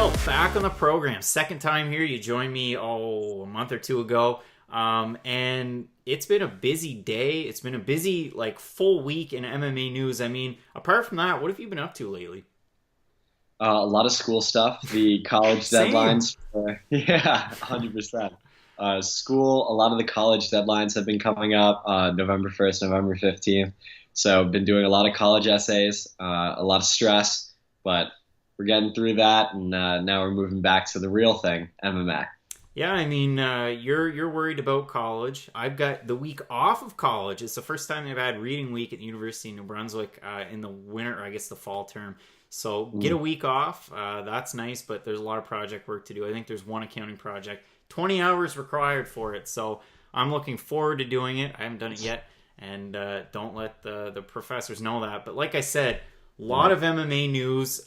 Raquel, back on the program. Second time here. You joined me, a month or two ago. And it's been a busy day. It's been a busy, full week in MMA news. I mean, apart from that, what have you been up to lately? A lot of school stuff, the college Same. deadlines. Yeah, 100%. School, a lot of the college deadlines have been coming up November 1st, November 15th. So I've been doing a lot of college essays, a lot of stress, but we're getting through that, and now we're moving back to the real thing, MMA. Yeah, I mean, you're worried about college. I've got the week off of college. It's the first time I've had reading week at the University of New Brunswick in the winter, or I guess the fall term. So get a week off. That's nice, but there's a lot of project work to do. I think there's one accounting project, 20 hours required for it. So I'm looking forward to doing it. I haven't done it yet, and don't let the professors know that. But like I said, a lot of MMA news.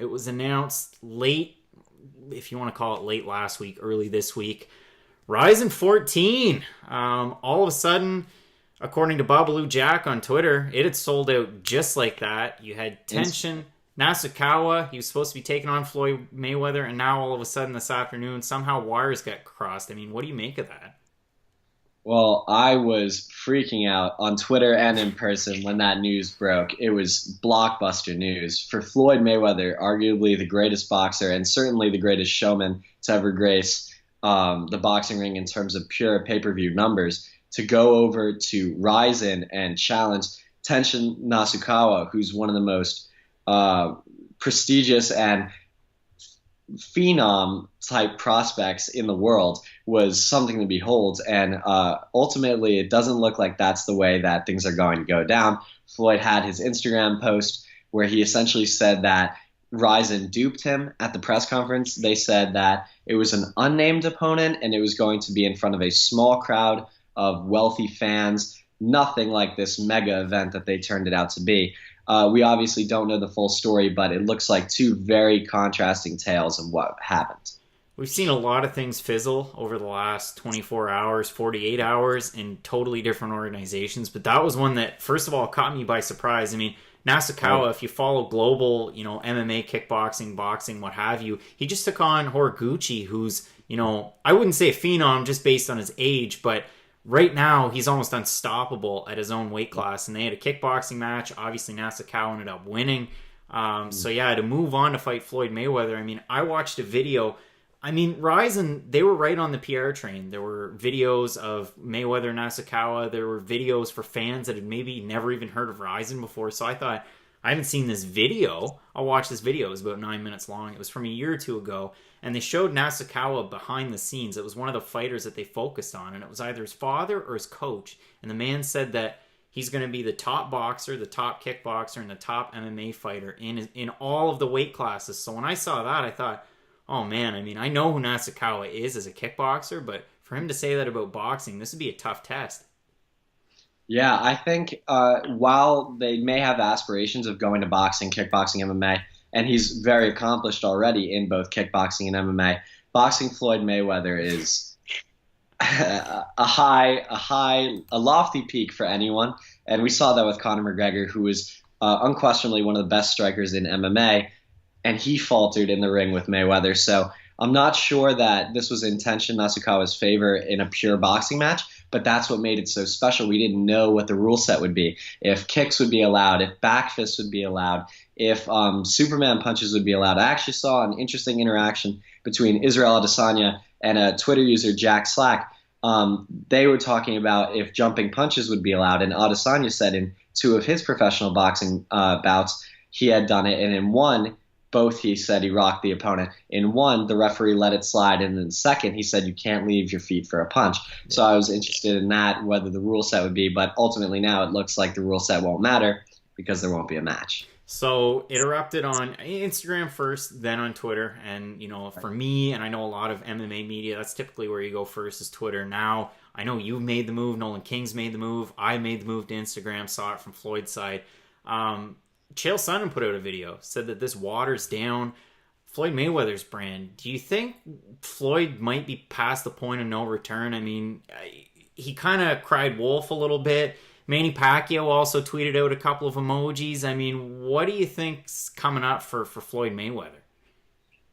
It was announced late, if you want to call it late last week, early this week. RIZIN 14. All of a sudden, according to Babalu Jack on Twitter, it had sold out just like that. You had tension. Nasukawa, he was supposed to be taking on Floyd Mayweather, and now all of a sudden this afternoon, somehow wires got crossed. I mean, what do you make of that? Well, I was freaking out on Twitter and in person when that news broke. It was blockbuster news. For Floyd Mayweather, arguably the greatest boxer and certainly the greatest showman to ever grace the boxing ring in terms of pure pay-per-view numbers, to go over to RIZIN and challenge Tenshin Nasukawa, who's one of the most prestigious and phenom type prospects in the world, was something to behold. And ultimately, it doesn't look like that's the way that things are going to go down. Floyd had his Instagram post where he essentially said that RIZIN duped him at the press conference. They said that it was an unnamed opponent and it was going to be in front of a small crowd of wealthy fans. Nothing like this mega event that they turned it out to be. We obviously don't know the full story, but it looks like two very contrasting tales of what happened. We've seen a lot of things fizzle over the last 24 hours, 48 hours in totally different organizations. But that was one that, first of all, caught me by surprise. I mean, Nasukawa, if you follow global, MMA, kickboxing, boxing, what have you, he just took on Horiguchi, who's, I wouldn't say a phenom just based on his age, but right now, he's almost unstoppable at his own weight class, and they had a kickboxing match. Obviously, Nasukawa ended up winning. So, yeah, to move on to fight Floyd Mayweather, I mean, I watched a video. I mean, RIZIN, they were right on the PR train. There were videos of Mayweather-Nasukawa. There were videos for fans that had maybe never even heard of RIZIN before. So I thought, I haven't seen this video. I'll watch this video. It was about 9 minutes long. It was from a year or two ago. And they showed Nasukawa behind the scenes. It was one of the fighters that they focused on. And it was either his father or his coach. And the man said that he's going to be the top boxer, the top kickboxer, and the top MMA fighter in all of the weight classes. So when I saw that, I thought, oh man, I mean, I know who Nasukawa is as a kickboxer. But for him to say that about boxing, this would be a tough test. Yeah, I think while they may have aspirations of going to boxing, kickboxing, MMA, and he's very accomplished already in both kickboxing and MMA, boxing Floyd Mayweather is a lofty peak for anyone. And we saw that with Conor McGregor, who is unquestionably one of the best strikers in MMA, and he faltered in the ring with Mayweather. So I'm not sure that this was in Tenshin Nasukawa's favor in a pure boxing match, but that's what made it so special. We didn't know what the rule set would be, if kicks would be allowed, if back fists would be allowed, if Superman punches would be allowed. I actually saw an interesting interaction between Israel Adesanya and a Twitter user, Jack Slack. They were talking about if jumping punches would be allowed, and Adesanya said in two of his professional boxing bouts he had done it, and in one, both he said he rocked the opponent. In one, the referee let it slide, and in the second, he said you can't leave your feet for a punch. Yeah. So I was interested in that, whether the rule set would be, but ultimately now it looks like the rule set won't matter because there won't be a match. So it erupted on Instagram first, then on Twitter. And, for me, and I know a lot of MMA media, that's typically where you go first is Twitter. Now, I know you've made the move. Nolan King's made the move. I made the move to Instagram, saw it from Floyd's side. Chael Sonnen put out a video, said that this waters down Floyd Mayweather's brand. Do you think Floyd might be past the point of no return? I mean, he kind of cried wolf a little bit. Manny Pacquiao also tweeted out a couple of emojis. I mean, what do you think's coming up for Floyd Mayweather?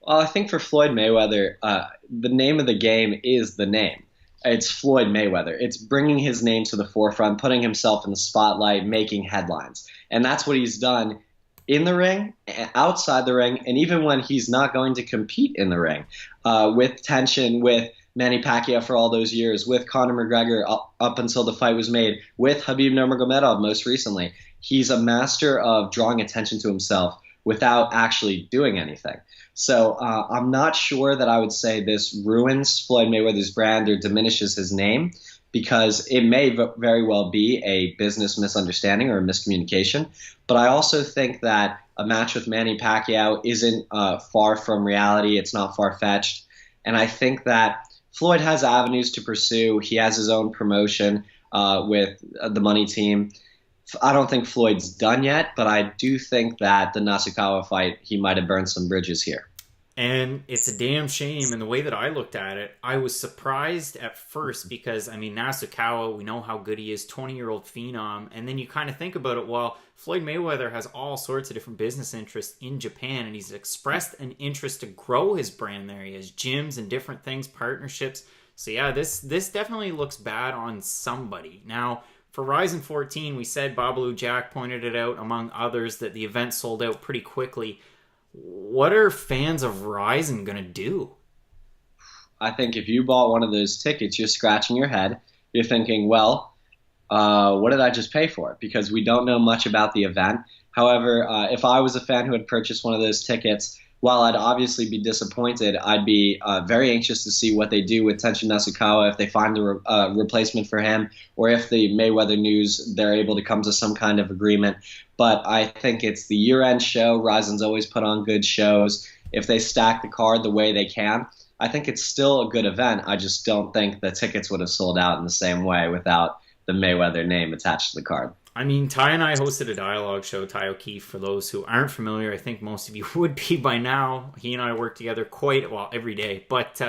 Well, I think for Floyd Mayweather, the name of the game is the name. It's Floyd Mayweather. It's bringing his name to the forefront, putting himself in the spotlight, making headlines. And that's what he's done in the ring, outside the ring, and even when he's not going to compete in the ring, with tension, with Manny Pacquiao for all those years, with Conor McGregor up until the fight was made, with Khabib Nurmagomedov most recently. He's a master of drawing attention to himself without actually doing anything. So I'm not sure that I would say this ruins Floyd Mayweather's brand or diminishes his name, because it may very well be a business misunderstanding or a miscommunication. But I also think that a match with Manny Pacquiao isn't far from reality. It's not far-fetched. And I think that Floyd has avenues to pursue. He has his own promotion with the Money Team. I don't think Floyd's done yet, but I do think that the Nasukawa fight, he might have burned some bridges here. And it's a damn shame. And the way that I looked at it, I was surprised at first because, I mean, Nasukawa, we know how good he is, 20-year-old phenom. And then you kind of think about it, well, Floyd Mayweather has all sorts of different business interests in Japan, and he's expressed an interest to grow his brand there. He has gyms and different things, partnerships. So yeah, this definitely looks bad on somebody. Now, for RIZIN 14, we said Babalu Jack pointed it out, among others, that the event sold out pretty quickly. What are fans of RIZIN going to do? I think if you bought one of those tickets, you're scratching your head. You're thinking, well, what did I just pay for? Because we don't know much about the event. However, if I was a fan who had purchased one of those tickets, while I'd obviously be disappointed, I'd be very anxious to see what they do with Tenshin Nasukawa, if they find a replacement for him, or if the Mayweather news, they're able to come to some kind of agreement. But I think it's the year-end show. RIZIN's always put on good shows. If they stack the card the way they can, I think it's still a good event. I just don't think the tickets would have sold out in the same way without the Mayweather name attached to the card. I mean, Ty and I hosted a dialogue show, Ty O'Keefe, for those who aren't familiar. I think most of you would be by now. He and I work together every day. But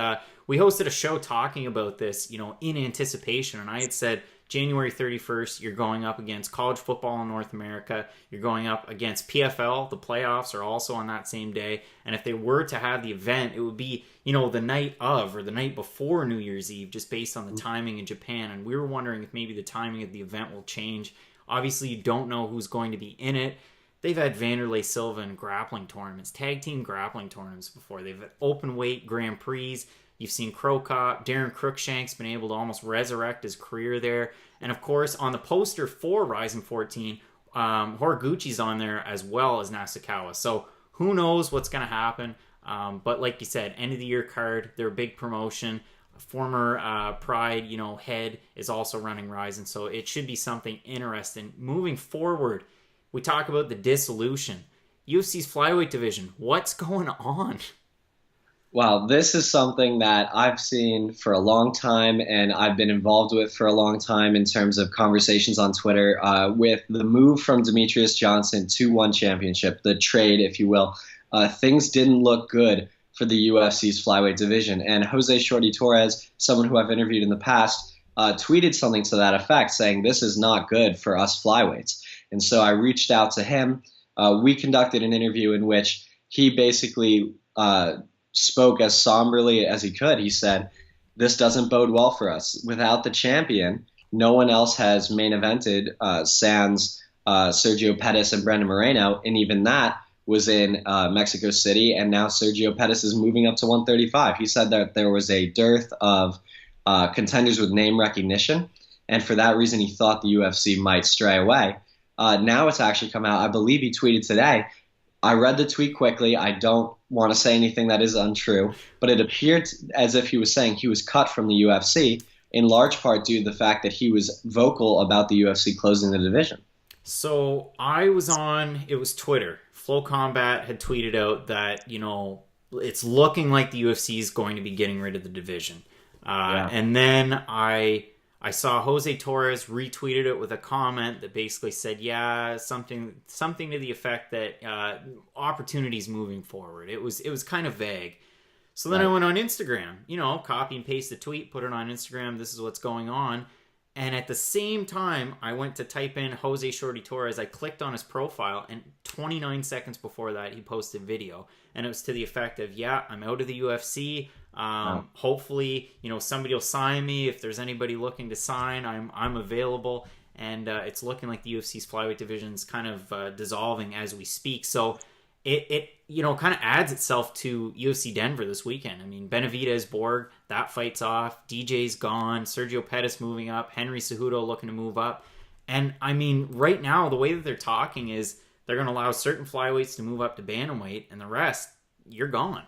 we hosted a show talking about this, in anticipation. And I had said, January 31st, you're going up against college football in North America. You're going up against PFL. The playoffs are also on that same day. And if they were to have the event, it would be, the night of or the night before New Year's Eve, just based on the timing in Japan. And we were wondering if maybe the timing of the event will change. Obviously, you don't know who's going to be in it. They've had Vanderlei Silva in grappling tournaments, tag team grappling tournaments before. They've had open weight Grand Prix. You've seen Crow Cop. Darren Cruikshank's been able to almost resurrect his career there. And of course, on the poster for RIZIN 14, Horiguchi's on there as well as Nasukawa. So who knows what's going to happen. But like you said, end of the year card. They're a big promotion. Former Pride, head is also running RIZIN, so it should be something interesting. Moving forward, we talk about the dissolution. UFC's flyweight division, what's going on? Well, this is something that I've seen for a long time and I've been involved with for a long time in terms of conversations on Twitter. With the move from Demetrius Johnson to One Championship, the trade, if you will, things didn't look good for the UFC's flyweight division. And Jose Shorty Torres, someone who I've interviewed in the past, tweeted something to that effect, saying this is not good for us flyweights. And so I reached out to him. We conducted an interview in which he basically spoke as somberly as he could. He said, this doesn't bode well for us. Without the champion, no one else has main evented sans Sergio Pettis and Brandon Moreno, and even that was in Mexico City, and now Sergio Pettis is moving up to 135. He said that there was a dearth of contenders with name recognition, and for that reason he thought the UFC might stray away. Now it's actually come out. I believe he tweeted today. I read the tweet quickly. I don't want to say anything that is untrue, but it appeared as if he was saying he was cut from the UFC, in large part due to the fact that he was vocal about the UFC closing the division. So I was on, it was Twitter. Flow Combat had tweeted out that, it's looking like the UFC is going to be getting rid of the division. And then I saw Jose Torres retweeted it with a comment that basically said, something to the effect that opportunities moving forward. It was kind of vague. So then I went on Instagram, copy and paste the tweet, put it on Instagram. This is what's going on. And at the same time, I went to type in Jose Shorty Torres. I clicked on his profile, and 29 seconds before that, he posted video. And it was to the effect of, yeah, I'm out of the UFC. Hopefully, somebody will sign me. If there's anybody looking to sign, I'm available. And it's looking like the UFC's flyweight division's kind of dissolving as we speak. So it kind of adds itself to UFC Denver this weekend. I mean, Benavidez, Borg, that fight's off. DJ's gone. Sergio Pettis moving up. Henry Cejudo looking to move up. And, I mean, right now, the way that they're talking is they're going to allow certain flyweights to move up to bantamweight, and the rest, you're gone.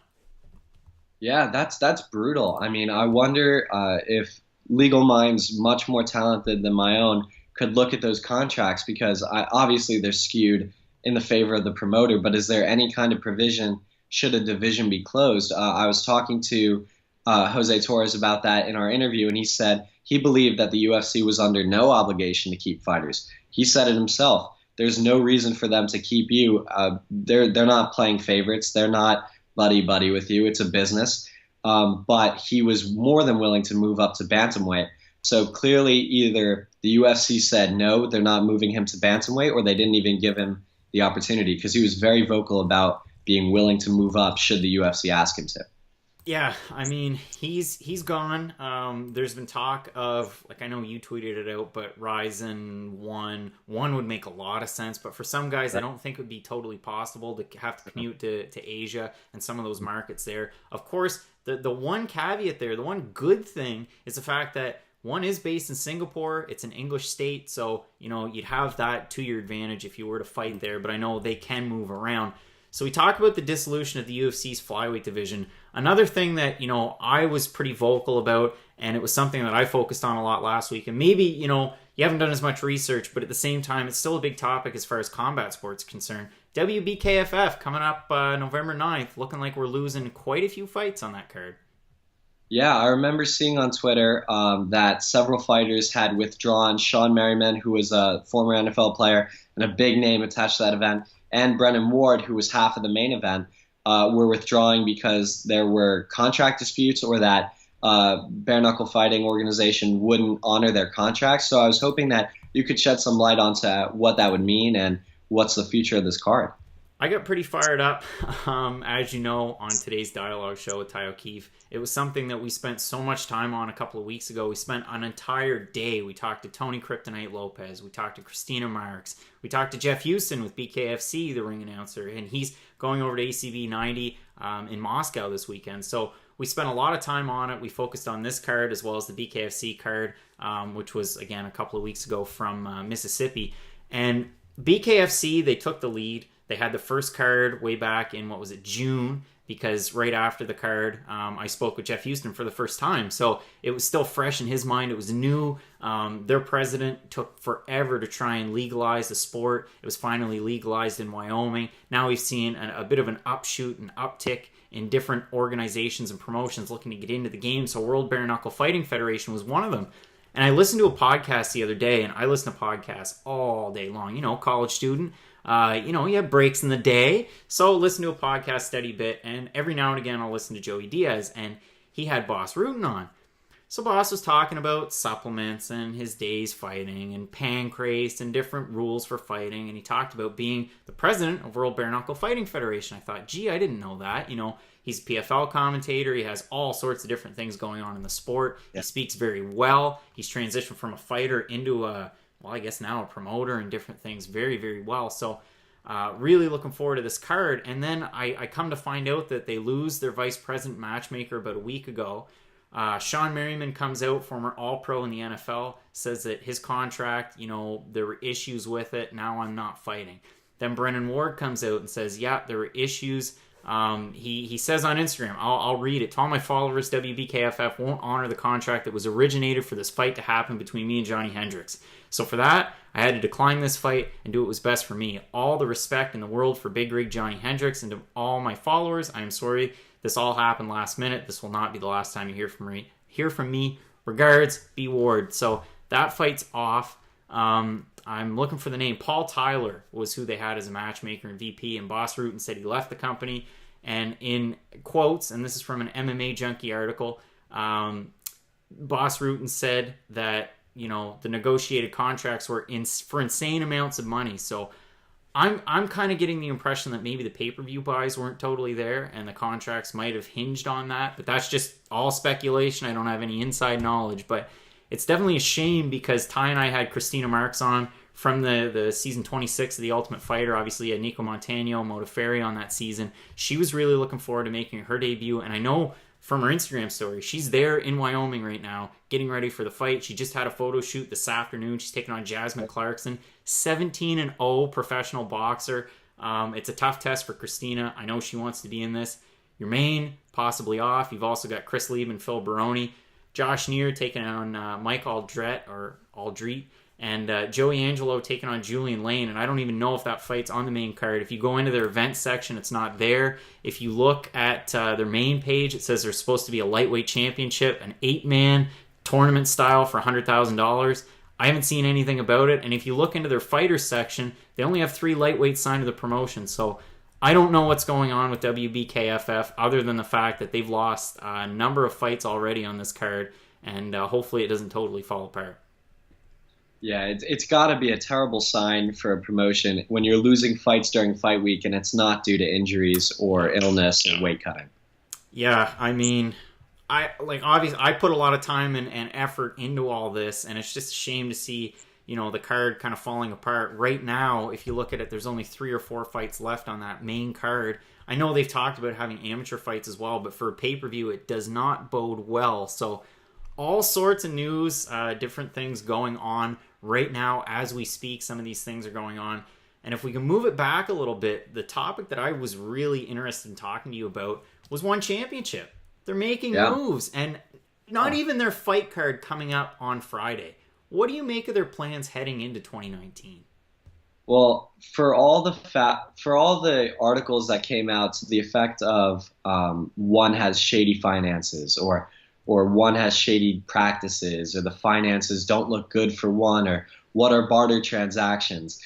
Yeah, that's brutal. I mean, I wonder if legal minds much more talented than my own could look at those contracts, because obviously they're skewed in the favor of the promoter, but is there any kind of provision should a division be closed? I was talking to Jose Torres about that in our interview, and he said he believed that the UFC was under no obligation to keep fighters. He said it himself. There's no reason for them to keep you. They're not playing favorites. They're not buddy-buddy with you. It's a business. But he was more than willing to move up to bantamweight. So clearly either the UFC said no, they're not moving him to bantamweight, or they didn't even give him the opportunity, because he was very vocal about being willing to move up should the UFC ask him to. Yeah, I mean, he's gone. There's been talk of, like, I know you tweeted it out, but RIZIN one would make a lot of sense. But for some guys, I don't think it would be totally possible to have to commute to Asia and some of those markets there. Of course, the one caveat there, the one good thing is the fact that one is based in Singapore. It's an English state, so you'd have that to your advantage if you were to fight there. But I know they can move around. So we talked about the dissolution of the UFC's flyweight division. Another thing that I was pretty vocal about, and it was something that I focused on a lot last week. And maybe you haven't done as much research, but at the same time, it's still a big topic as far as combat sports concerned. WBKFF coming up November 9th, looking like we're losing quite a few fights on that card. Yeah, I remember seeing on Twitter that several fighters had withdrawn. Sean Merriman, who was a former NFL player and a big name attached to that event, and Brennan Ward, who was half of the main event, were withdrawing because there were contract disputes, or that bare knuckle fighting organization wouldn't honor their contracts. So I was hoping that you could shed some light onto what that would mean and what's the future of this card. I got pretty fired up, as you know, on today's dialogue show with Ty O'Keefe. It was something that we spent so much time on a couple of weeks ago. We spent an entire day. We talked to Tony Kryptonite Lopez. We talked to Christina Marks. We talked to Jeff Houston with BKFC, the ring announcer, and he's going over to ACB 90 in Moscow this weekend. So we spent a lot of time on it. We focused on this card as well as the BKFC card, which was, again, a couple of weeks ago from Mississippi. And BKFC, they took the lead. They had the first card way back in, June, because right after the card, I spoke with Jeff Houston for the first time. So it was still fresh in his mind. It was new. Their president took forever to try and legalize the sport. It was finally legalized in Wyoming. Now we've seen a bit of an upshoot, an uptick in different organizations and promotions looking to get into the game. So World Bare Knuckle Fighting Federation was one of them. And I listened to a podcast the other day, and I listen to podcasts all day long. College student. You have breaks in the day, so listen to a podcast steady bit, and every now and again I'll listen to Joey Diaz, and he had Boss Rutan on. So Boss was talking about supplements and his days fighting and pancrase and different rules for fighting, and he talked about being the president of World Bare Knuckle Fighting Federation. I thought, gee, I didn't know that. He's a PFL commentator. He has all sorts of different things going on in the sport. Yeah. He speaks very well. He's transitioned from a fighter into I guess now a promoter and different things very, very well. So really looking forward to this card. And then I come to find out that they lose their vice president matchmaker about a week ago. Sean Merriman comes out, former All-Pro in the NFL, says that his contract, there were issues with it. Now I'm not fighting. Then Brennan Ward comes out and says, yeah, there were issues. He says on Instagram, I'll read it. To all my followers, WBKFF won't honor the contract that was originated for this fight to happen between me and Johnny Hendricks. So for that, I had to decline this fight and do what was best for me. All the respect in the world for Big Rig Johnny Hendricks, and to all my followers, I am sorry this all happened last minute. This will not be the last time you hear from me. Regards, B. Ward. So that fight's off. I'm looking for the name. Paul Tyler was who they had as a matchmaker and VP, and Boss Rutan said he left the company. And in quotes, and this is from an MMA Junkie article, Boss Rutan said that the negotiated contracts were for insane amounts of money. So I'm kind of getting the impression that maybe the pay-per-view buys weren't totally there and the contracts might have hinged on that, but that's just all speculation. I don't have any inside knowledge, but it's definitely a shame because Ty and I had Christina Marks on from the season 26 of The Ultimate Fighter. Obviously, Nico Montano, Modafferi on that season. She was really looking forward to making her debut, and I know from her Instagram story, she's there in Wyoming right now, getting ready for the fight. She just had a photo shoot this afternoon. She's taking on Jasmine Clarkson, 17-0 professional boxer. It's a tough test for Christina. I know she wants to be in this. Jermaine, possibly off. You've also got Chris Lieb and Phil Baroni. Josh Neer taking on Mike Aldrit. And Joey Angelo taking on Julian Lane. And I don't even know if that fight's on the main card. If you go into their event section, it's not there. If you look at their main page, it says there's supposed to be a lightweight championship, an 8-man tournament style for $100,000. I haven't seen anything about it. And if you look into their fighters section, they only have 3 lightweights signed to the promotion. So I don't know what's going on with WBKFF other than the fact that they've lost a number of fights already on this card. And hopefully it doesn't totally fall apart. Yeah, it's got to be a terrible sign for a promotion when you're losing fights during fight week and it's not due to injuries or illness or weight cutting. Yeah, I mean, obviously I put a lot of time and effort into all this, and it's just a shame to see, the card kind of falling apart. Right now, if you look at it, there's only 3 or 4 fights left on that main card. I know they've talked about having amateur fights as well, but for a pay-per-view, it does not bode well. So all sorts of news, different things going on right now as we speak. Some of these things are going on. And if we can move it back a little bit, the topic that I was really interested in talking to you about was One Championship. They're making moves, and not even their fight card coming up on Friday. What do you make of their plans heading into 2019? Well, for all the articles that came out to the effect of one has shady finances or one has shady practices, or the finances don't look good for one, or what are barter transactions.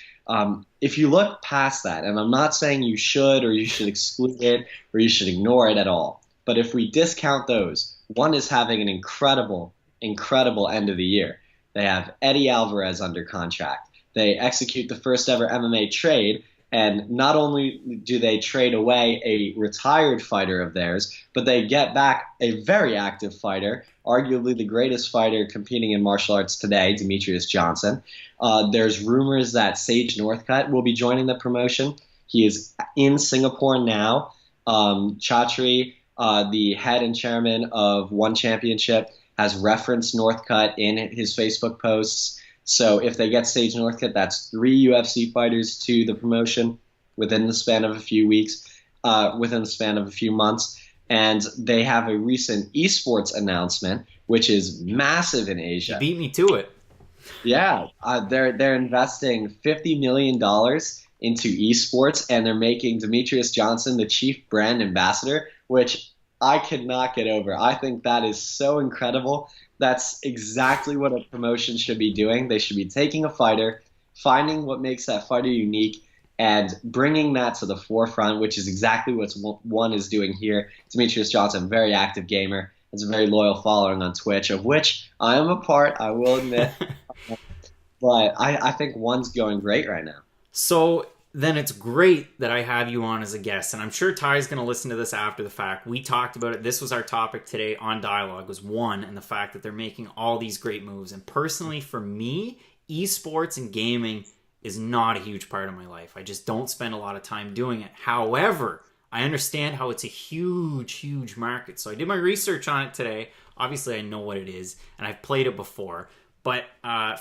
If you look past that, and I'm not saying you should or you should exclude it or you should ignore it at all, but if we discount those, one is having an incredible end of the year. They have Eddie Alvarez under contract. They execute the first ever MMA trade, and not only do they trade away a retired fighter of theirs, but they get back a very active fighter, arguably the greatest fighter competing in martial arts today, Demetrius Johnson. There's rumors that Sage Northcutt will be joining the promotion. He is in Singapore now. Chatri, the head and chairman of One Championship, has referenced Northcutt in his Facebook posts. So if they get Sage Northcutt, that's 3 UFC fighters to the promotion within the span of a few weeks, within the span of a few months. And they have a recent Esports Announcement, which is massive in Asia. You beat me to it. Yeah, they're investing $50 million into esports, and they're making Demetrius Johnson the chief brand ambassador, which I could not get over. I think that is so incredible. That's exactly what a promotion should be doing. They should be taking a fighter, finding what makes that fighter unique, and bringing that to the forefront, which is exactly what One is doing here. Demetrius Johnson, very active gamer, has a very loyal following on Twitch, of which I am a part, I will admit. But I think One's going great right now. So then it's great that I have you on as a guest, and I'm sure Ty's going to listen to this after the fact. We talked about it. This was our topic today on Dialogue, was One, and the fact that they're making all these great moves. And personally, for me, esports and gaming is not a huge part of my life. I just don't spend a lot of time doing it. However, I understand how it's a huge, huge market. So I did my research on it today. Obviously, I know what it is, and I've played it before. But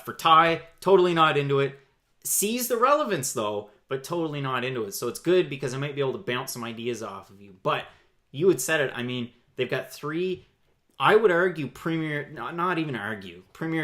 for Ty, totally not into it. Sees the relevance, though, but totally not into it. So it's good because I might be able to bounce some ideas off of you. But you had said it. I mean, they've got 3, I would argue, premier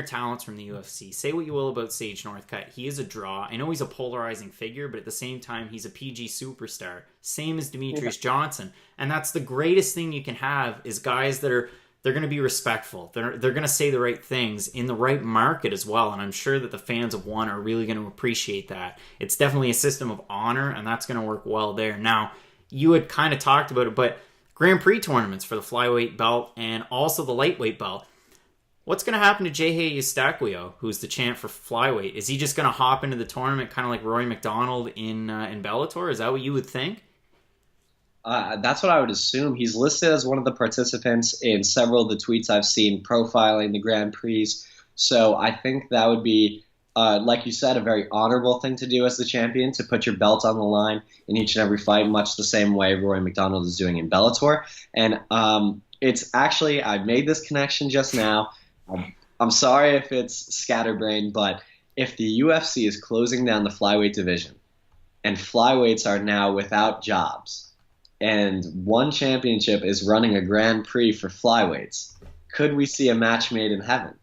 talents from the UFC. Say what you will about Sage Northcutt. He is a draw. I know he's a polarizing figure, but at the same time, he's a PG superstar. Same as Demetrius Johnson. And that's the greatest thing you can have, is guys that they're going to be respectful. They're going to say the right things in the right market as well. And I'm sure that the fans of One are really going to appreciate that. It's definitely a system of honor, and that's going to work well there. Now, you had kind of talked about it, but Grand Prix tournaments for the flyweight belt and also the lightweight belt. What's going to happen to Jehe Eustaquio, who's the champ for flyweight? Is he just going to hop into the tournament kind of like Rory McDonald in Bellator? Is that what you would think? That's what I would assume. He's listed as one of the participants in several of the tweets I've seen profiling the Grand Prix. So I think that would be, like you said, a very honorable thing to do as the champion, to put your belt on the line in each and every fight, much the same way Rory McDonald is doing in Bellator. And it's actually, I made this connection just now. I'm sorry if it's scatterbrained, but if the UFC is closing down the flyweight division and flyweights are now without jobs and one championship is running a Grand Prix for flyweights, could we see a match made in heaven?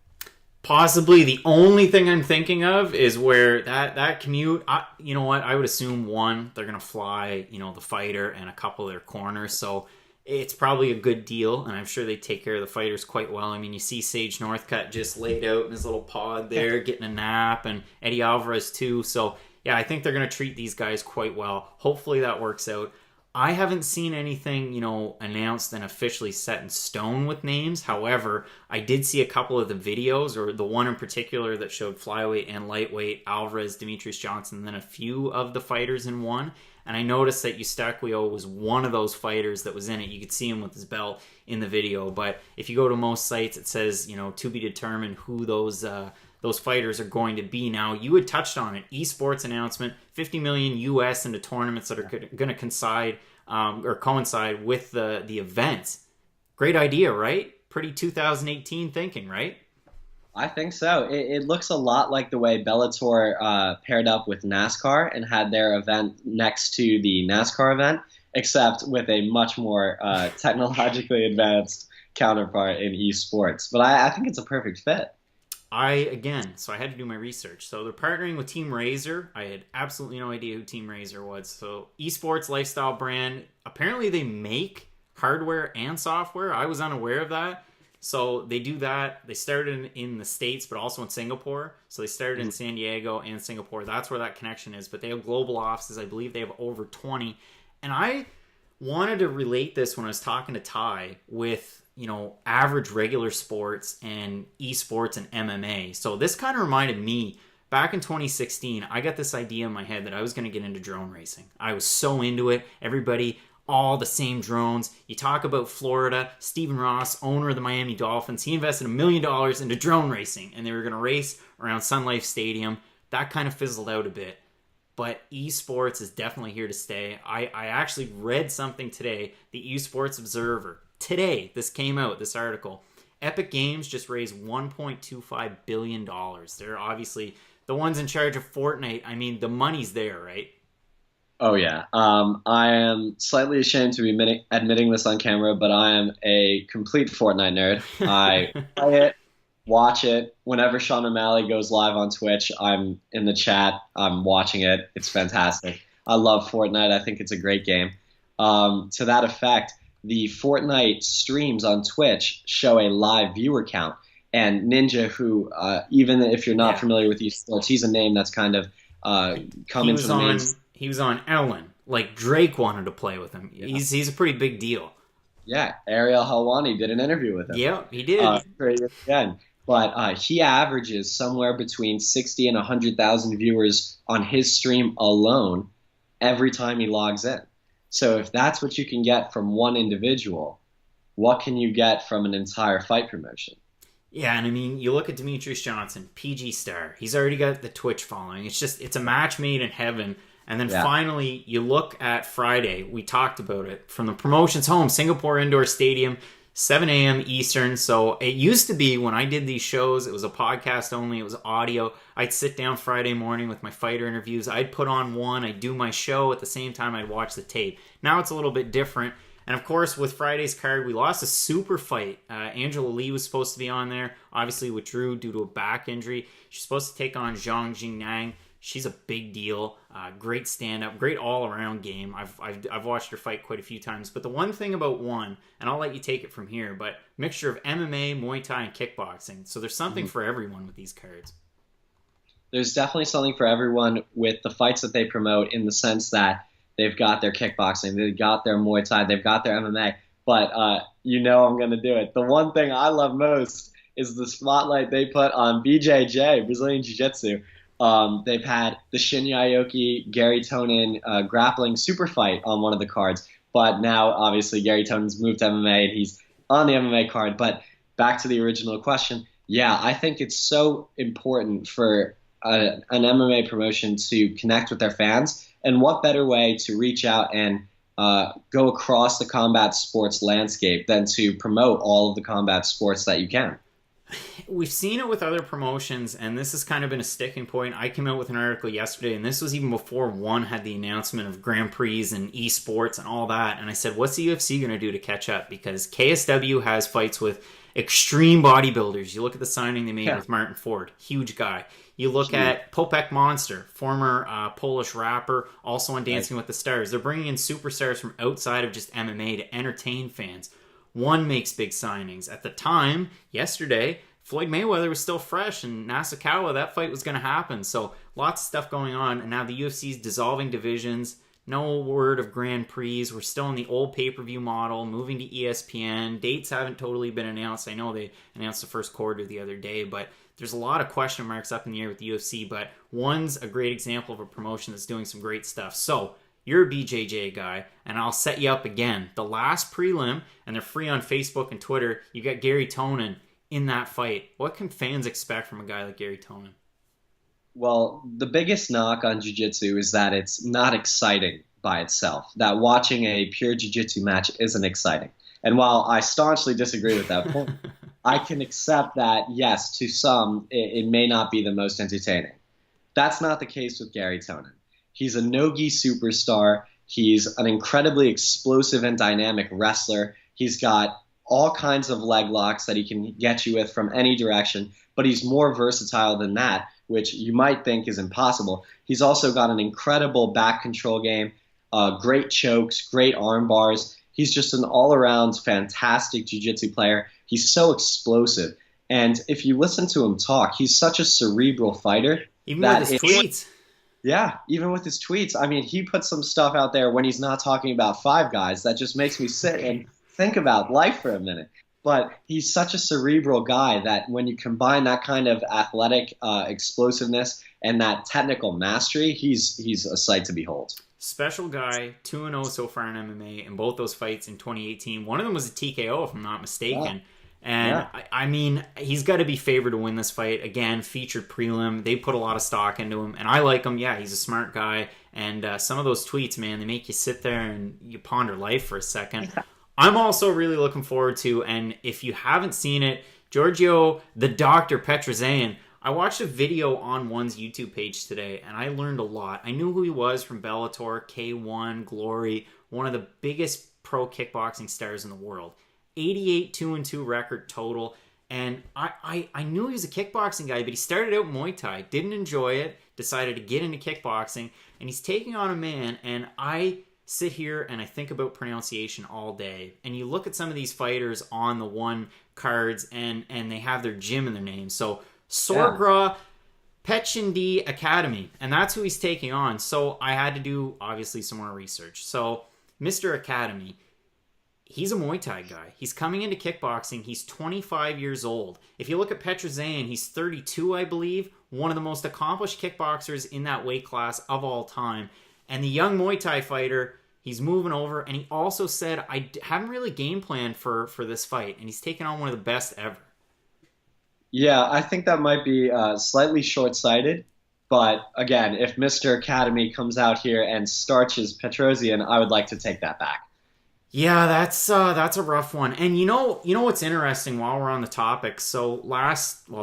Possibly. The only thing I'm thinking of is where that commute, you know what, I would assume one, they're going to fly, the fighter and a couple of their corners, so it's probably a good deal, and I'm sure they take care of the fighters quite well. I mean, you see Sage Northcutt just laid out in his little pod there, getting a nap, and Eddie Alvarez too. So, yeah, I think they're going to treat these guys quite well. Hopefully that works out. I haven't seen anything, announced and officially set in stone with names. However, I did see a couple of the videos, or the one in particular that showed flyweight and lightweight, Alvarez, Demetrius Johnson, and then a few of the fighters in one. And I noticed that Eustaquio was one of those fighters that was in it. You could see him with his belt in the video. But if you go to most sites, it says, to be determined who those fighters are going to be. Now, you had touched on it. Esports Announcement, $50 million US into tournaments that are going to coincide with the events. Great idea, right? Pretty 2018 thinking, right? I think so. It looks a lot like the way Bellator paired up with NASCAR and had their event next to the NASCAR event, except with a much more technologically advanced counterpart in esports. But I think it's a perfect fit. So I had to do my research. So they're partnering with Team Razor. I had absolutely no idea who Team Razor was. So esports lifestyle brand. Apparently they make hardware and software. I was unaware of that. So they do that. They started in the States, but also in Singapore. So they started in San Diego and Singapore. That's where that connection is. But they have global offices. I believe they have over 20. And I wanted to relate this when I was talking to Ty with, average regular sports and esports and MMA. So this kind of reminded me, back in 2016, I got this idea in my head that I was going to get into drone racing. I was so into it. Everybody, all the same drones. You talk about Florida, Stephen Ross, owner of the Miami Dolphins, he invested $1 million into drone racing, and they were going to race around Sun Life Stadium. That kind of fizzled out a bit. But esports is definitely here to stay. I actually read something today, the Esports Observer. Today, this came out, this article. Epic Games just raised $1.25 billion. They're obviously the ones in charge of Fortnite. I mean, the money's there, right? Oh, yeah. I am slightly ashamed to be admitting this on camera, but I am a complete Fortnite nerd. I play it, watch it. Whenever Sean O'Malley goes live on Twitch, I'm in the chat. I'm watching it. It's fantastic. I love Fortnite. I think it's a great game. To that effect, the Fortnite streams on Twitch show a live viewer count. And Ninja, who, even if you're not familiar with esports, he's a name that's kind of come into the main. He was on Ellen. Like, Drake wanted to play with him. Yeah. He's a pretty big deal. Yeah, Ariel Helwani did an interview with him. Yeah, he did. Again. But he averages somewhere between 60 and 100,000 viewers on his stream alone every time he logs in. So if that's what you can get from one individual, what can you get from an entire fight promotion? Yeah, and I mean, you look at Demetrius Johnson, PG star. He's already got the Twitch following. It's a match made in heaven. And then finally, you look at Friday. We talked about it. From the promotion's home, Singapore Indoor Stadium, 7 a.m. Eastern. So it used to be when I did these shows, it was a podcast only. It was audio. I'd sit down Friday morning with my fighter interviews. I'd put on one. I'd do my show. At the same time, I'd watch the tape. Now it's a little bit different. And of course, with Friday's card, we lost a super fight. Angela Lee was supposed to be on there. Obviously withdrew due to a back injury. She's supposed to take on Zhang Jingyang. She's a big deal, great stand-up, great all-around game. I've watched her fight quite a few times. But the one thing about one, and I'll let you take it from here, but mixture of MMA, Muay Thai, and kickboxing. So there's something for everyone with these cards. There's definitely something for everyone with the fights that they promote, in the sense that they've got their kickboxing, they've got their Muay Thai, they've got their MMA. But I'm going to do it. The one thing I love most is the spotlight they put on BJJ, Brazilian Jiu-Jitsu. They've had the Shinya Aoki Gary Tonin grappling super fight on one of the cards, but now obviously Gary Tonin's moved to MMA and he's on the MMA card. But back to the original question, yeah, I think it's so important for an MMA promotion to connect with their fans, and what better way to reach out and go across the combat sports landscape than to promote all of the combat sports that you can. We've seen it with other promotions, and this has kind of been a sticking point. I came out with an article yesterday, and this was even before one had the announcement of Grand Prix and esports and all that. And I said, what's the UFC going to do to catch up? Because KSW has fights with extreme bodybuilders. You look at the signing they made with Martin Ford, huge guy. You look at Popek Monster, former Polish rapper, also on Dancing with the Stars. They're bringing in superstars from outside of just MMA to entertain fans. One makes big signings. At the time, yesterday, Floyd Mayweather was still fresh, and Nasukawa, that fight was going to happen. So lots of stuff going on, and now the UFC's dissolving divisions. No word of Grand Prix. We're still in the old pay-per-view model, moving to ESPN. Dates haven't totally been announced. I know they announced the first quarter the other day, but there's a lot of question marks up in the air with the UFC. But one's a great example of a promotion that's doing some great stuff. So you're a BJJ guy, and I'll set you up again. The last prelim, and they're free on Facebook and Twitter, you got Gary Tonin in that fight. What can fans expect from a guy like Gary Tonin? Well, the biggest knock on jiu-jitsu is that it's not exciting by itself, that watching a pure jiu-jitsu match isn't exciting. And while I staunchly disagree with that point, I can accept that, yes, to some, it may not be the most entertaining. That's not the case with Gary Tonin. He's a no-gi superstar. He's an incredibly explosive and dynamic wrestler. He's got all kinds of leg locks that he can get you with from any direction, but he's more versatile than that, which you might think is impossible. He's also got an incredible back control game, great chokes, great arm bars. He's just an all-around fantastic jiu-jitsu player. He's so explosive. And if you listen to him talk, he's such a cerebral fighter. Even with his tweets. Yeah, even with his tweets. I mean, he puts some stuff out there when he's not talking about Five Guys that just makes me sit and think about life for a minute. But he's such a cerebral guy that when you combine that kind of athletic explosiveness and that technical mastery, he's a sight to behold. Special guy, 2-0 so far in MMA in both those fights in 2018. One of them was a TKO, if I'm not mistaken. Yeah. And I mean, he's got to be favored to win this fight. Again, featured prelim. They put a lot of stock into him, and I like him. Yeah, he's a smart guy. And some of those tweets, man, they make you sit there and you ponder life for a second. I'm also really looking forward to, and if you haven't seen it, Giorgio the Dr. Petrozayan. I watched a video on one's YouTube page today, and I learned a lot. I knew who he was from Bellator, K1, Glory, one of the biggest pro kickboxing stars in the world. 88 2-2 record total, and I knew he was a kickboxing guy, but he started out Muay Thai, didn't enjoy it, decided to get into kickboxing, and he's taking on a man, and I sit here and I think about pronunciation all day. And you look at some of these fighters on the one cards, and they have their gym in their name. So Sorgra Petchindi Academy, and that's who he's taking on. So I had to do obviously some more research. So Mr. Academy, he's a Muay Thai guy. He's coming into kickboxing. He's 25 years old. If you look at Petrozayan, he's 32, I believe. One of the most accomplished kickboxers in that weight class of all time. And the young Muay Thai fighter, he's moving over. And he also said, I haven't really game planned for this fight. And he's taken on one of the best ever. Yeah, I think that might be slightly short-sighted. But again, if Mr. Academy comes out here and starches Petrosian, I would like to take that back. Yeah, that's a rough one. And you know what's interesting while we're on the topic? So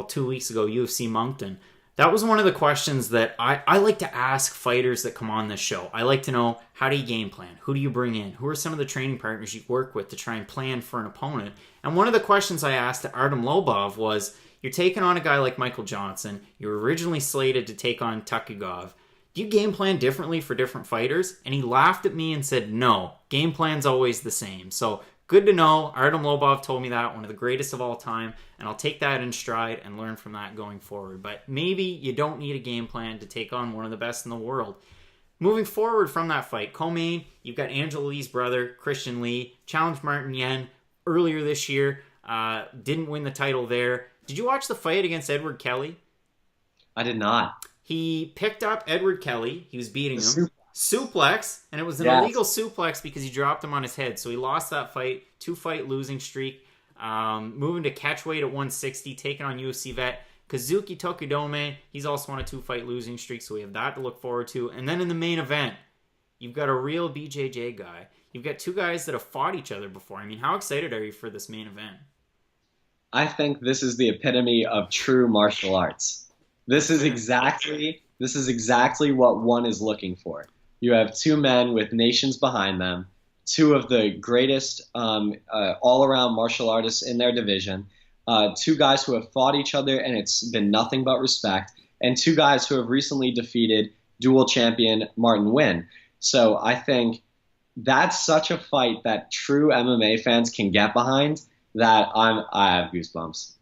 2 weeks ago, UFC Moncton, that was one of the questions that I like to ask fighters that come on this show. I like to know, how do you game plan? Who do you bring in? Who are some of the training partners you work with to try and plan for an opponent? And one of the questions I asked to Artem Lobov was, you're taking on a guy like Michael Johnson. You were originally slated to take on Takugov. Do you game plan differently for different fighters? And he laughed at me and said, no, game plan's always the same. So good to know. Artem Lobov told me that, one of the greatest of all time, and I'll take that in stride and learn from that going forward. But maybe you don't need a game plan to take on one of the best in the world. Moving forward from that fight, co-main, you've got Angela Lee's brother, Christian Lee, challenged Martin Yen earlier this year. Didn't win the title there. Did you watch the fight against Edward Kelly? I did not. He picked up Edward Kelly. He was beating him. Suplex, and it was an illegal suplex because he dropped him on his head. So he lost that fight. 2-fight losing streak. Moving to catchweight at 160, taking on UFC vet Kazuki Tokidome. He's also on a 2-fight losing streak, so we have that to look forward to. And then in the main event, you've got a real BJJ guy. You've got two guys that have fought each other before. I mean, how excited are you for this main event? I think this is the epitome of true martial arts. This is exactly what one is looking for. You have two men with nations behind them, two of the greatest all-around martial artists in their division, two guys who have fought each other and it's been nothing but respect, and two guys who have recently defeated dual champion Martin Nguyen. So I think that's such a fight that true MMA fans can get behind that I have goosebumps.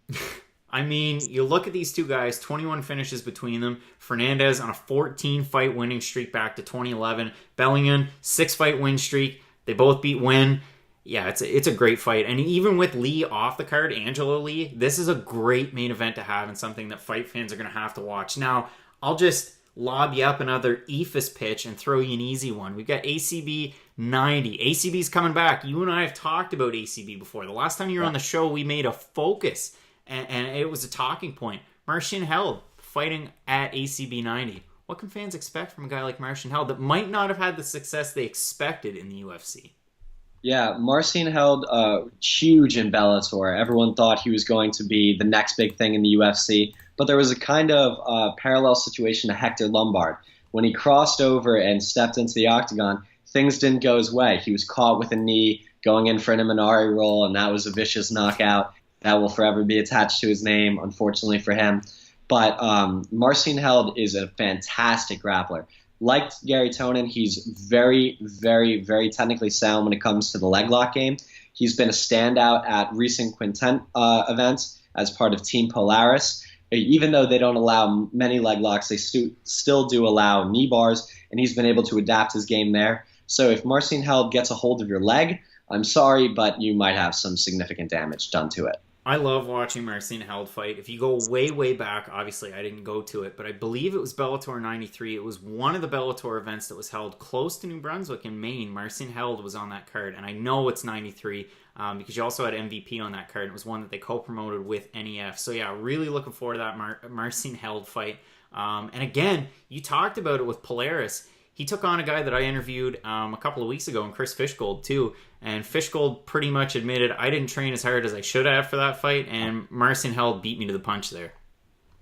I mean, you look at these two guys, 21 finishes between them. Fernandez on a 14-fight winning streak back to 2011. Bellingham, 6-fight win streak. They both beat Nguyen. Yeah, it's a great fight. And even with Lee off the card, Angela Lee, this is a great main event to have and something that fight fans are going to have to watch. Now, I'll just lob you up another EFIS pitch and throw you an easy one. We've got ACB 90. ACB's coming back. You and I have talked about ACB before. The last time you were on the show, we made a focus, and it was a talking point. Marcin Held fighting at ACB 90. What can fans expect from a guy like Marcin Held that might not have had the success they expected in the UFC? Yeah, Marcin Held huge in Bellator. Everyone thought he was going to be the next big thing in the UFC. But there was a kind of parallel situation to Hector Lombard. When he crossed over and stepped into the octagon, things didn't go his way. He was caught with a knee going in for an Imanari roll, and that was a vicious knockout. That will forever be attached to his name, unfortunately for him. But Marcin Held is a fantastic grappler. Like Gary Tonin, he's very, very, very technically sound when it comes to the leg lock game. He's been a standout at recent Quintet events as part of Team Polaris. Even though they don't allow many leg locks, they still do allow knee bars, and he's been able to adapt his game there. So if Marcin Held gets a hold of your leg, I'm sorry, but you might have some significant damage done to it. I love watching Marcin Held fight. If you go way, way back, obviously I didn't go to it, but I believe it was Bellator 93. It was one of the Bellator events that was held close to New Brunswick in Maine. Marcin Held was on that card, and I know it's 93 because you also had MVP on that card. It was one that they co-promoted with NEF. So yeah, really looking forward to that Marcin Held fight. And again, you talked about it with Polaris. He took on a guy that I interviewed a couple of weeks ago, and Chris Fishgold too. And Fishgold pretty much admitted I didn't train as hard as I should have for that fight, and Marcin Held beat me to the punch there.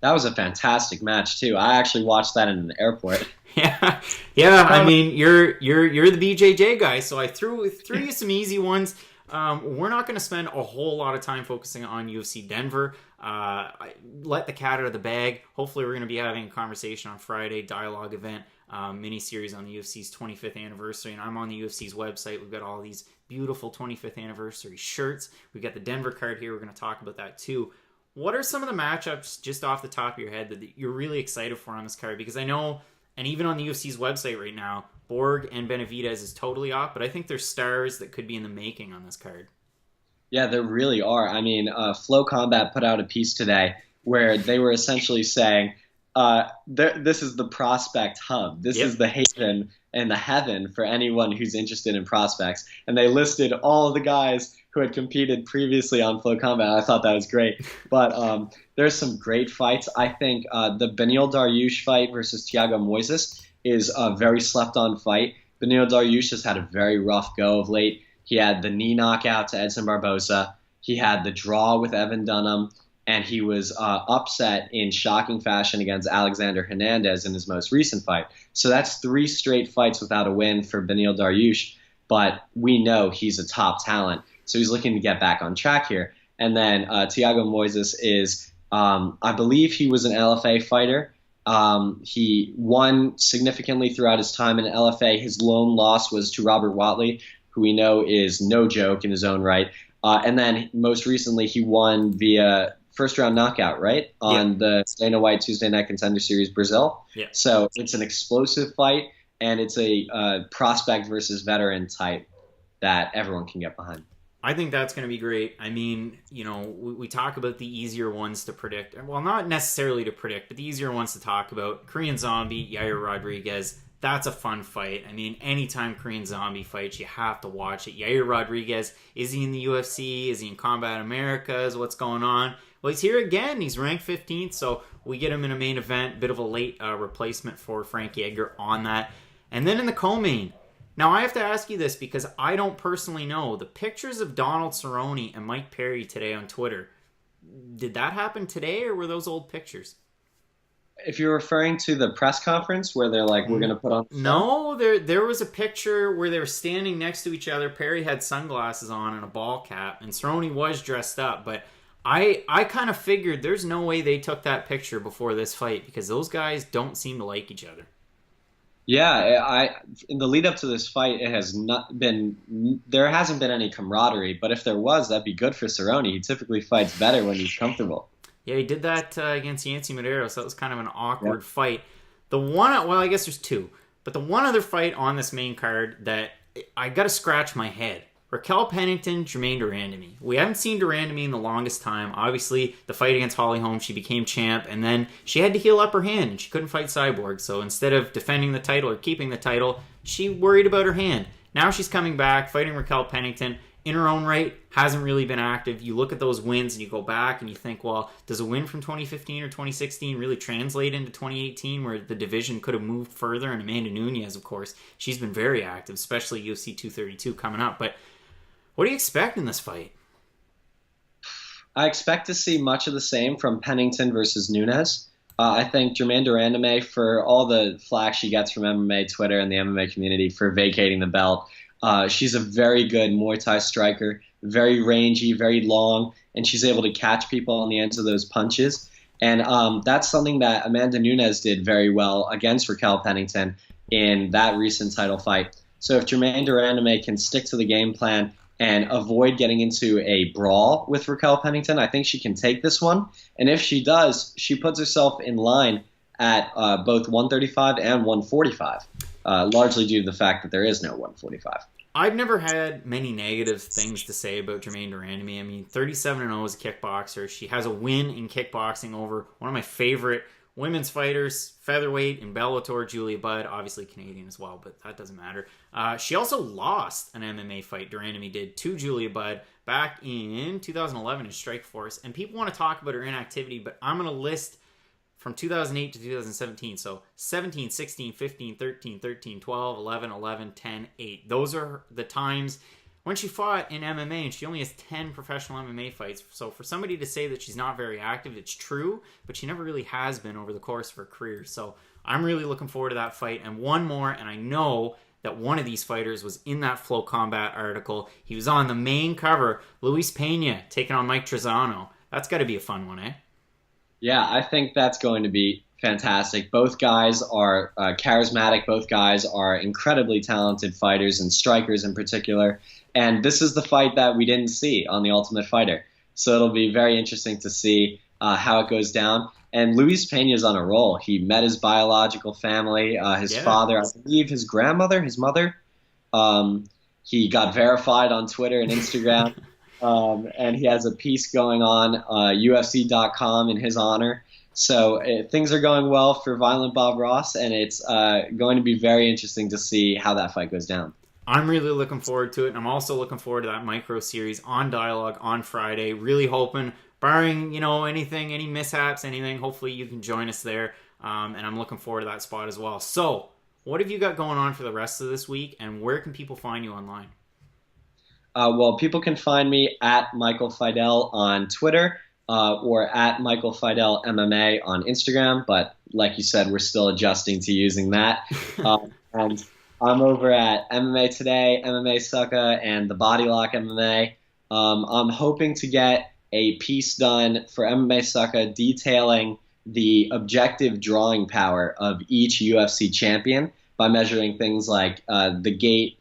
That was a fantastic match too. I actually watched that in an airport. Yeah. I mean, you're the BJJ guy, so I threw you some easy ones. We're not going to spend a whole lot of time focusing on UFC Denver. Let the cat out of the bag. Hopefully, we're going to be having a conversation on Friday, dialogue event. Mini-series on the UFC's 25th anniversary, and I'm on the UFC's website. We've got all these beautiful 25th anniversary shirts. We've got the Denver card here. We're going to talk about that too. What are some of the matchups just off the top of your head that you're really excited for on this card? Because I know, and even on the UFC's website right now, Borg and Benavidez is totally off, but I think there's stars that could be in the making on this card. Yeah, there really are. I mean, Flow Combat put out a piece today where they were essentially saying, this is the prospect hub. This is the haven and the heaven for anyone who's interested in prospects. And they listed all the guys who had competed previously on Flow Combat. I thought that was great. But there's some great fights. I think the Beneil Dariush fight versus Thiago Moises is a very slept-on fight. Beneil Dariush has had a very rough go of late. He had the knee knockout to Edson Barboza. He had the draw with Evan Dunham. And he was upset in shocking fashion against Alexander Hernandez in his most recent fight. So that's 3 straight fights without a win for Beneil Dariush. But we know he's a top talent. So he's looking to get back on track here. And then Thiago Moises is, I believe he was an LFA fighter. He won significantly throughout his time in LFA. His lone loss was to Robert Watley, who we know is no joke in his own right. And then most recently he won via first-round knockout, right, on the Dana White Tuesday Night Contender Series Brazil. Yeah. So it's an explosive fight, and it's a prospect versus veteran type that everyone can get behind. I think that's going to be great. I mean, we talk about the easier ones to predict. Well, not necessarily to predict, but the easier ones to talk about. Korean Zombie, Yair Rodriguez. That's a fun fight. I mean, anytime Korean Zombie fights, you have to watch it. Yair Rodriguez, is he in the UFC? Is he in Combat Americas? What's going on? Well, he's here again. He's ranked 15th, so we get him in a main event. Bit of a late replacement for Frankie Edgar on that. And then in the co-main, now, I have to ask you this because I don't personally know. The pictures of Donald Cerrone and Mike Perry today on Twitter, did that happen today or were those old pictures? If you're referring to the press conference where they're like, we're going to put on... No, there was a picture where they were standing next to each other. Perry had sunglasses on and a ball cap, and Cerrone was dressed up. But I kind of figured there's no way they took that picture before this fight because those guys don't seem to like each other. Yeah, in the lead up to this fight, there hasn't been any camaraderie. But if there was, that'd be good for Cerrone. He typically fights better when he's comfortable. Yeah, he did that against Yancy Medeiros, so that was kind of an awkward fight. I guess there's two. But the one other fight on this main card that I got to scratch my head. Raquel Pennington, Jermaine Duran to me. We haven't seen Duran to me in the longest time. Obviously, the fight against Holly Holm, she became champ, and then she had to heal up her hand, and she couldn't fight Cyborg. So instead of defending the title or keeping the title, she worried about her hand. Now she's coming back, fighting Raquel Pennington. In her own right, hasn't really been active. You look at those wins and you go back and you think, well, does a win from 2015 or 2016 really translate into 2018 where the division could have moved further? And Amanda Nunes, of course, she's been very active, especially UFC 232 coming up. But what do you expect in this fight? I expect to see much of the same from Pennington versus Nunes. I think Jermaine Durandame, for all the flack she gets from MMA Twitter and the MMA community for vacating the belt, she's a very good Muay Thai striker, very rangy, very long, and she's able to catch people on the ends of those punches. And that's something that Amanda Nunes did very well against Raquel Pennington in that recent title fight. So if Jermaine Durandame can stick to the game plan and avoid getting into a brawl with Raquel Pennington, I think she can take this one. And if she does, she puts herself in line at both 135 and 145, largely due to the fact that there is no 145. I've never had many negative things to say about Jermaine Durandame. I mean, 37-0 as a kickboxer. She has a win in kickboxing over one of my favorite women's fighters, featherweight in Bellator, Julia Budd, obviously Canadian as well, but that doesn't matter. She also lost an MMA fight, Durandame did, to Julia Budd back in 2011 in Strikeforce. And people want to talk about her inactivity, but I'm going to list from 2008 to 2017. So 17, 16, 15, 13, 13, 12, 11, 11, 10, 8. Those are the times when she fought in MMA, and she only has 10 professional MMA fights. So for somebody to say that she's not very active, it's true, but she never really has been over the course of her career. So I'm really looking forward to that fight. And one more, and I know that one of these fighters was in that Flow Combat article. He was on the main cover, Luis Pena taking on Mike Trizano. That's got to be a fun one, eh? Yeah, I think that's going to be fantastic. Both guys are charismatic. Both guys are incredibly talented fighters and strikers in particular. And this is the fight that we didn't see on The Ultimate Fighter. So it'll be very interesting to see how it goes down. And Luis Pena's on a roll. He met his biological family, his father, I believe his grandmother, his mother. He got verified on Twitter and Instagram. And he has a piece going on UFC.com in his honor. So things are going well for Violent Bob Ross, and it's going to be very interesting to see how that fight goes down. I'm really looking forward to it, and I'm also looking forward to that micro series on Dialogue on Friday. Really hoping, barring anything, any mishaps, anything, hopefully you can join us there, and I'm looking forward to that spot as well. So, what have you got going on for the rest of this week, and where can people find you online? Well, people can find me at Michael Fiedel on Twitter or at Michael Fiedel MMA on Instagram. But like you said, we're still adjusting to using that. And I'm over at MMA Today, MMA Sucka, and the Body Lock MMA. I'm hoping to get a piece done for MMA Sucka detailing the objective drawing power of each UFC champion by measuring things like the gate,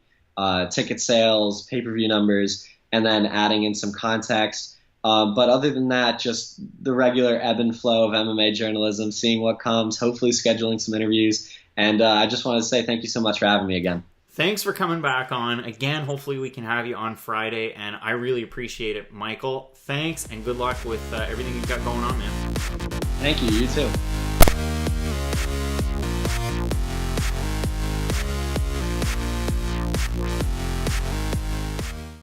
ticket sales, pay-per-view numbers, and then adding in some context. But other than that, just the regular ebb and flow of MMA journalism, seeing what comes, hopefully scheduling some interviews. And I just wanted to say thank you so much for having me again. Thanks for coming back on. Again, hopefully we can have you on Friday, and I really appreciate it, Michael. Thanks, and good luck with everything you've got going on, man. Thank you. You too.